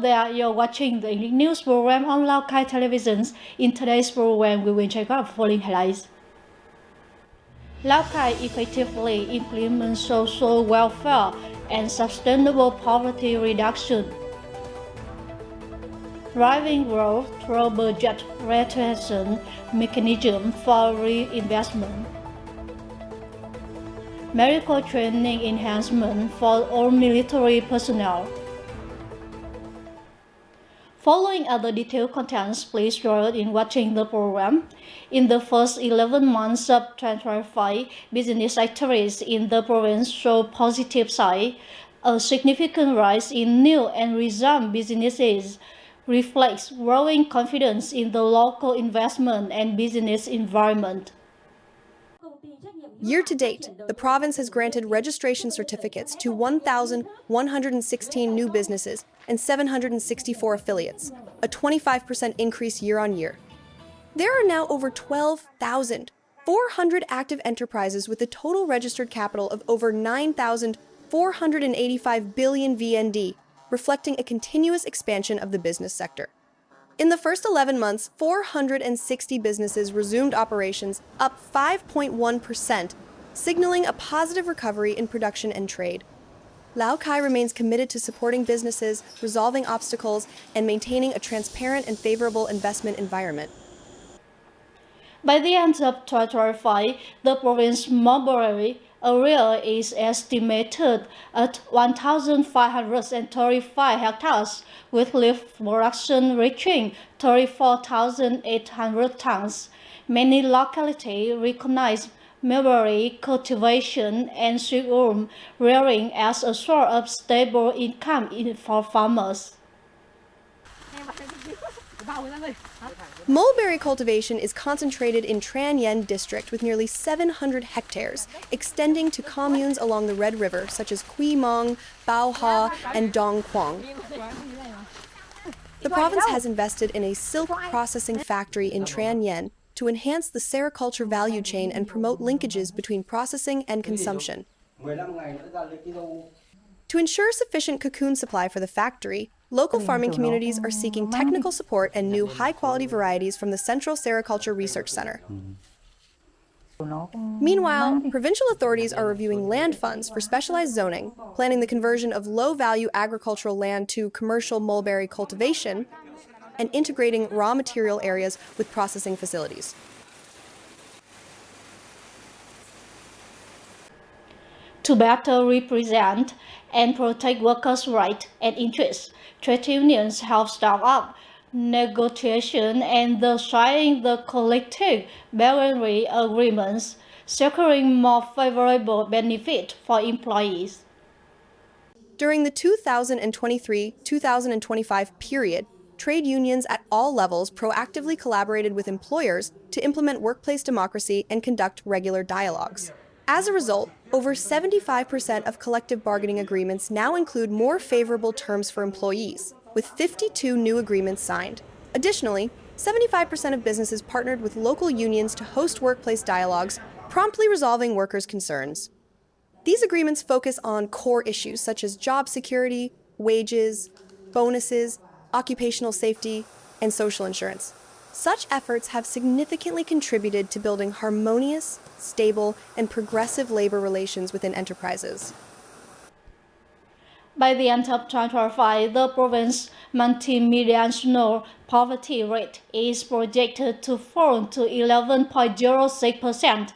there, you're watching the English news program on Lào Cai television. In today's program, we will check out the following highlights. Lào Cai effectively implements social welfare and sustainable poverty reduction. Driving growth through budget retention mechanism for reinvestment. Medical training enhancement for all military personnel. Following other detailed contents, please join in watching the program. In the first 11 months of 2025, business activities in the province show positive signs. A significant rise in new and resumed businesses reflects growing confidence in the local investment and business environment. Year to date, the province has granted registration certificates to 1,116 new businesses and 764 affiliates, a 25% increase year on year. There are now over 12,400 active enterprises with a total registered capital of over 9,485 billion VND, reflecting a continuous expansion of the business sector. In the first 11 months, 460 businesses resumed operations, up 5.1%, signaling a positive recovery in production and trade. Lào Cai remains committed to supporting businesses, resolving obstacles, and maintaining a transparent and favorable investment environment. By the end of 2025, the province's mulberry area is estimated at 1,535 hectares, with leaf production reaching 34,800 tons. Many localities recognize mulberry cultivation and sorghum rearing as a source of stable income for farmers. Mulberry cultivation is concentrated in Tran Yen district with nearly 700 hectares, extending to communes along the Red River such as Quy Mong, Bao Ha, and Dong Quang. The province has invested in a silk processing factory in Tran Yen to enhance the sericulture value chain and promote linkages between processing and consumption. To ensure sufficient cocoon supply for the factory, local farming communities are seeking technical support and new high-quality varieties from the Central Sericulture Research Center. Meanwhile, provincial authorities are reviewing land funds for specialized zoning, planning the conversion of low-value agricultural land to commercial mulberry cultivation, and integrating raw material areas with processing facilities. To better represent and protect workers' rights and interests, trade unions help start up negotiation and signing the collective bargaining agreements, securing more favorable benefits for employees. During the 2023-2025 period, trade unions at all levels proactively collaborated with employers to implement workplace democracy and conduct regular dialogues. As a result, over 75% of collective bargaining agreements now include more favorable terms for employees, with 52 new agreements signed. Additionally, 75% of businesses partnered with local unions to host workplace dialogues, promptly resolving workers' concerns. These agreements focus on core issues such as job security, wages, bonuses, occupational safety, and social insurance. Such efforts have significantly contributed to building harmonious, stable, and progressive labor relations within enterprises. By the end of 2025, the province's multi-median poverty rate is projected to fall to 11.06%.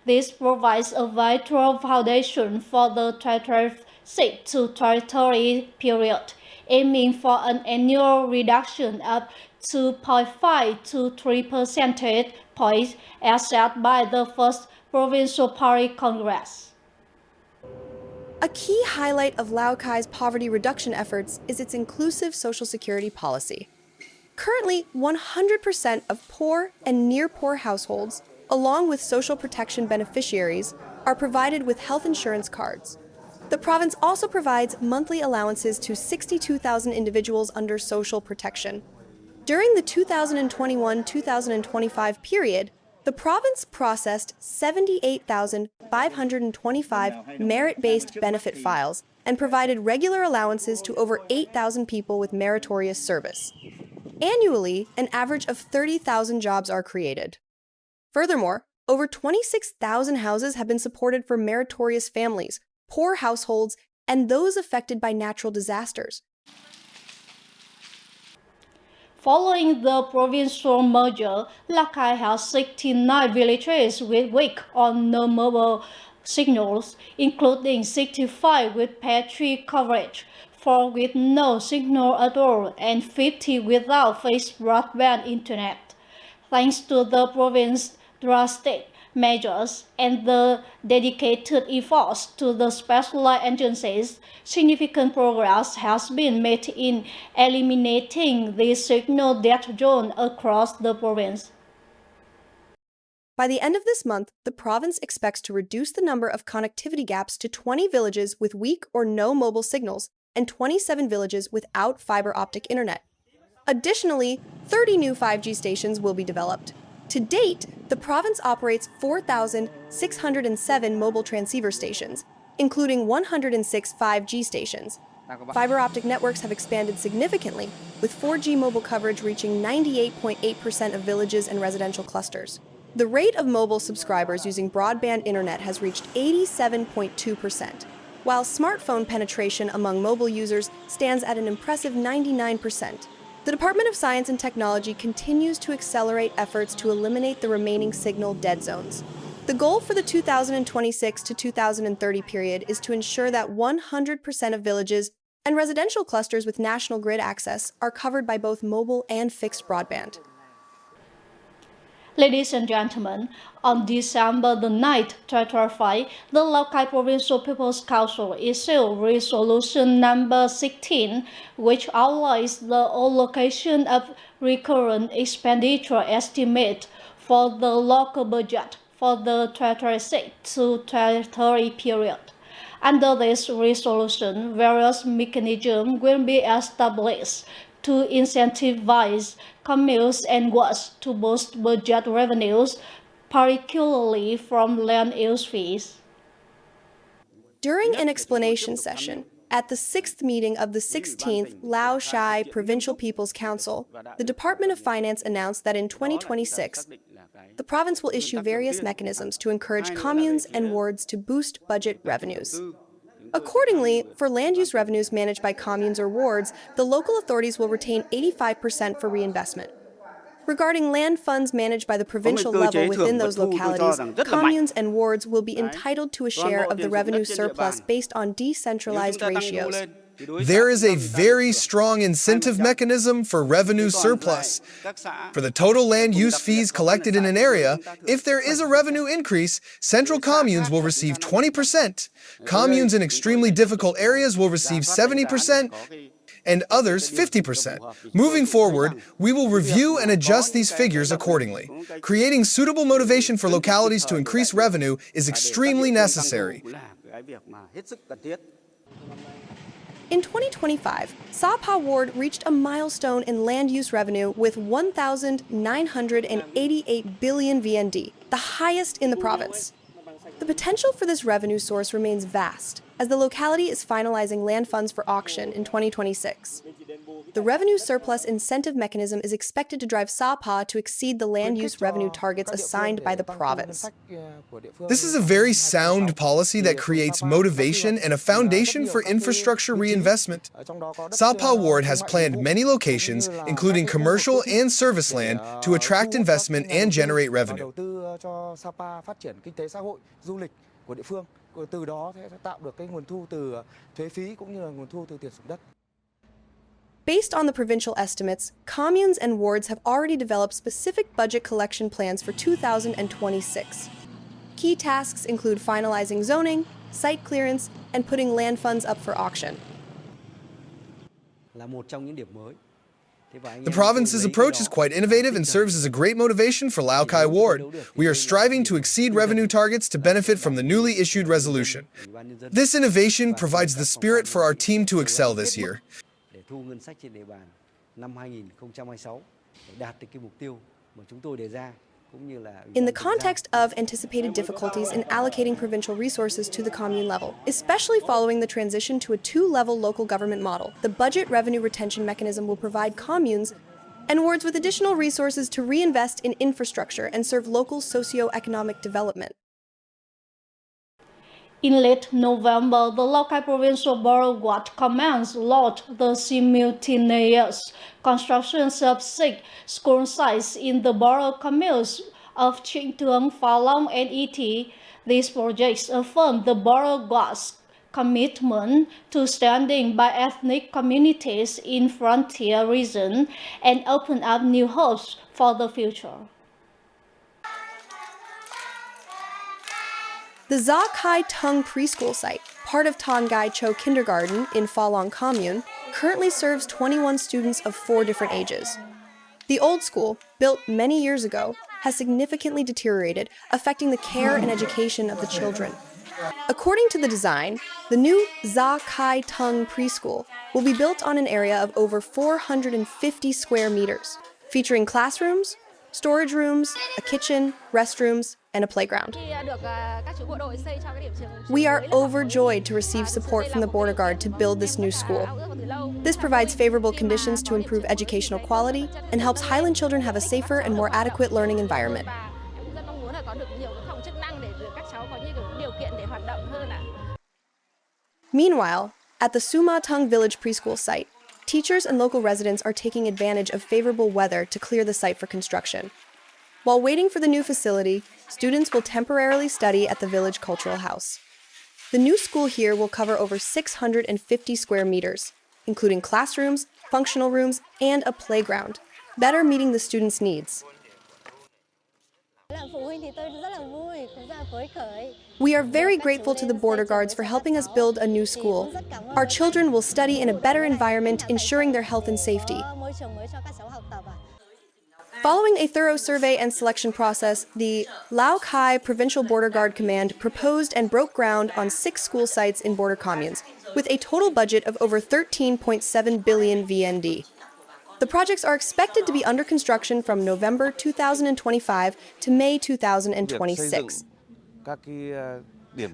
This provides a vital foundation for the 2026 to 2030 period, aiming for an annual reduction of 2.5 to 3 percentage points as set by the first Provincial Party Congress. A key highlight of Lào Cai's poverty reduction efforts is its inclusive social security policy. Currently, 100% of poor and near-poor households, along with social protection beneficiaries, are provided with health insurance cards. The province also provides monthly allowances to 62,000 individuals under social protection. During the 2021-2025 period, the province processed 78,525 merit-based benefit files and provided regular allowances to over 8,000 people with meritorious service. Annually, an average of 30,000 jobs are created. Furthermore, over 26,000 houses have been supported for meritorious families, poor households, and those affected by natural disasters. Following the provincial merger, Lào Cai has 69 villages with weak or no mobile signals, including 65 with patchy coverage, 4 with no signal at all, and 50 without fixed broadband internet. Thanks to the province's drastic measures and the dedicated efforts to the specialized agencies, significant progress has been made in eliminating the signal death zone across the province. By the end of this month, the province expects to reduce the number of connectivity gaps to 20 villages with weak or no mobile signals and 27 villages without fiber optic internet. Additionally, 30 new 5G stations will be developed. To date, the province operates 4,607 mobile transceiver stations, including 106 5G stations. Fiber optic networks have expanded significantly, with 4G mobile coverage reaching 98.8% of villages and residential clusters. The rate of mobile subscribers using broadband internet has reached 87.2%, while smartphone penetration among mobile users stands at an impressive 99%. The Department of Science and Technology continues to accelerate efforts to eliminate the remaining signal dead zones. The goal for the 2026 to 2030 period is to ensure that 100% of villages and residential clusters with national grid access are covered by both mobile and fixed broadband. Ladies and gentlemen, on December the 9th, 2025, the Lào Cai Provincial People's Council issued Resolution number 16, which outlines the allocation of recurrent expenditure estimate for the local budget for the 2026 to 2030 period. Under this resolution, various mechanisms will be established to incentivize communes and wards to boost budget revenues, particularly from land use fees. During an explanation session at the 6th meeting of the 16th Lao Cai Provincial People's Council, the Department of Finance announced that in 2026, the province will issue various mechanisms to encourage communes and wards to boost budget revenues. Accordingly, for land use revenues managed by communes or wards, the local authorities will retain 85% for reinvestment. Regarding land funds managed by the provincial level within those localities, communes and wards will be entitled to a share of the revenue surplus based on decentralized ratios. There is a very strong incentive mechanism for revenue surplus. For the total land use fees collected in an area, if there is a revenue increase, central communes will receive 20%, communes in extremely difficult areas will receive 70%, and others 50%. Moving forward, we will review and adjust these figures accordingly. Creating suitable motivation for localities to increase revenue is extremely necessary. In 2025, Sa Pa Ward reached a milestone in land use revenue with 1,988 billion VND, the highest in the province. The potential for this revenue source remains vast, as the locality is finalizing land funds for auction in 2026. The revenue surplus incentive mechanism is expected to drive Sa Pa to exceed the land use revenue targets assigned by the province. This is a very sound policy that creates motivation and a foundation for infrastructure reinvestment. Sa Pa Ward has planned many locations, including commercial and service land, to attract investment and generate revenue. Based on the provincial estimates, communes and wards have already developed specific budget collection plans for 2026. Key tasks include finalizing zoning, site clearance, and putting land funds up for auction. The province's approach is quite innovative and serves as a great motivation for Lào Cai Ward. We are striving to exceed revenue targets to benefit from the newly issued resolution. This innovation provides the spirit for our team to excel this year. Thu ngân sách trên địa bàn năm 2026 để đạt được cái mục tiêu mà chúng tôi đề ra in the context of anticipated difficulties in allocating provincial resources to the commune level, especially following the transition to a two-level local government model. The budget revenue retention mechanism will provide communes and wards with additional resources to reinvest in infrastructure and serve local socio-economic development. In late November, the Lào Cai Provincial Board Commands launched the simultaneous construction of 6 school sites in the border communes of Tiếng, Pha Long, and ET. These projects affirm the Border Guard's commitment to standing by ethnic communities in frontier regions and open up new hopes for the future. The Za Khai Tung preschool site, part of Tan Gai Cho Kindergarten in Pha Long Commune, currently serves 21 students of 4 different ages. The old school, built many years ago, has significantly deteriorated, affecting the care and education of the children. According to the design, the new Za Khai Tung preschool will be built on an area of over 450 square meters, featuring classrooms, storage rooms, a kitchen, restrooms, and a playground. We are overjoyed to receive support from the Border Guard to build this new school. This provides favorable conditions to improve educational quality and helps Highland children have a safer and more adequate learning environment. Meanwhile, at the Suma Tung Village preschool site, teachers and local residents are taking advantage of favorable weather to clear the site for construction. While waiting for the new facility, students will temporarily study at the village cultural house. The new school here will cover over 650 square meters, including classrooms, functional rooms, and a playground, better meeting the students' needs. We are very grateful to the Border Guards for helping us build a new school. Our children will study in a better environment, ensuring their health and safety. Following a thorough survey and selection process, the Lào Cai Provincial Border Guard Command proposed and broke ground on 6 school sites in border communes, with a total budget of over 13.7 billion VND. The projects are expected to be under construction from November 2025 to May 2026.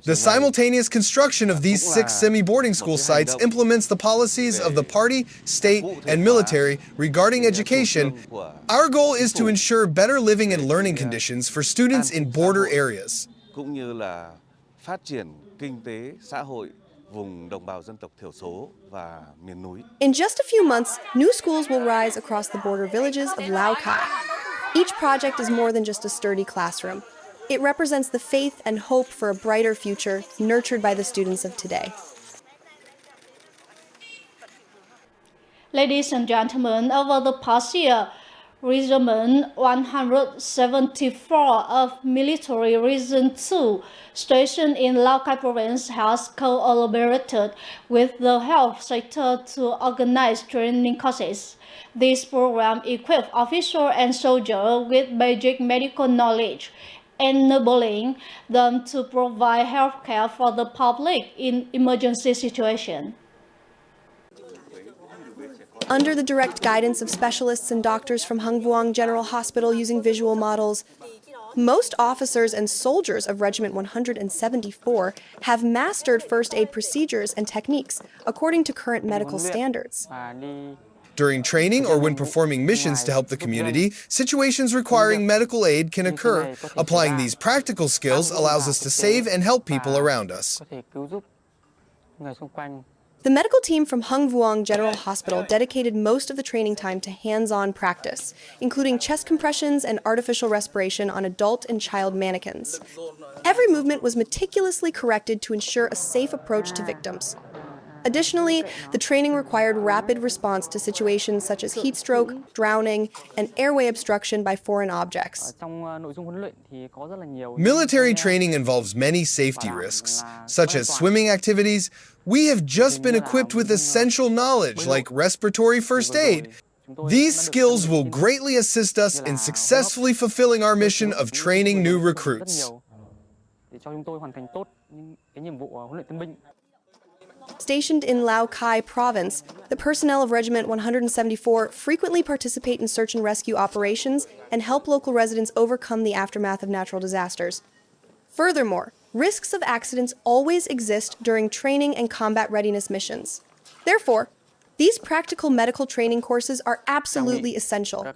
The simultaneous construction of these 6 semi-boarding school sites implements the policies of the party, state, and military regarding education. Our goal is to ensure better living and learning conditions for students in border areas. In just a few months, new schools will rise across the border villages of Lào Cai. Each project is more than just a sturdy classroom. It represents the faith and hope for a brighter future nurtured by the students of today. Ladies and gentlemen, over the past year, Regiment 174 of Military Region 2, stationed in Lào Cai Province, has collaborated with the health sector to organize training courses. This program equips officers and soldiers with basic medical knowledge, enabling them to provide health care for the public in emergency situations. Under the direct guidance of specialists and doctors from Hung Vuong General Hospital using visual models, most officers and soldiers of Regiment 174 have mastered first aid procedures and techniques according to current medical standards. During training or when performing missions to help the community, situations requiring medical aid can occur. Applying these practical skills allows us to save and help people around us. The medical team from Hung Vuong General Hospital dedicated most of the training time to hands-on practice, including chest compressions and artificial respiration on adult and child mannequins. Every movement was meticulously corrected to ensure a safe approach to victims. Additionally, the training required rapid response to situations such as heat stroke, drowning, and airway obstruction by foreign objects. Military training involves many safety risks, such as swimming activities. We have just been equipped with essential knowledge like respiratory first aid. These skills will greatly assist us in successfully fulfilling our mission of training new recruits. Stationed in Lào Cai province, the personnel of Regiment 174 frequently participate in search and rescue operations and help local residents overcome the aftermath of natural disasters. Furthermore, risks of accidents always exist during training and combat readiness missions. Therefore, these practical medical training courses are absolutely essential.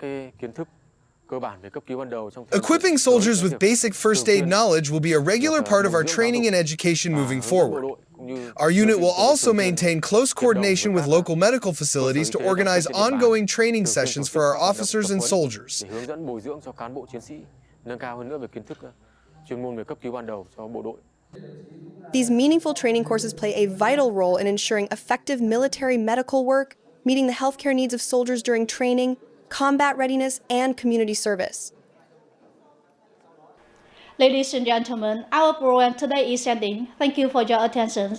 Equipping soldiers with basic first aid knowledge will be a regular part of our training and education moving forward. Our unit will also maintain close coordination with local medical facilities to organize ongoing training sessions for our officers and soldiers. These meaningful training courses play a vital role in ensuring effective military medical work, meeting the healthcare needs of soldiers during training, combat readiness, and community service. Ladies and gentlemen, our program today is ending. Thank you for your attention.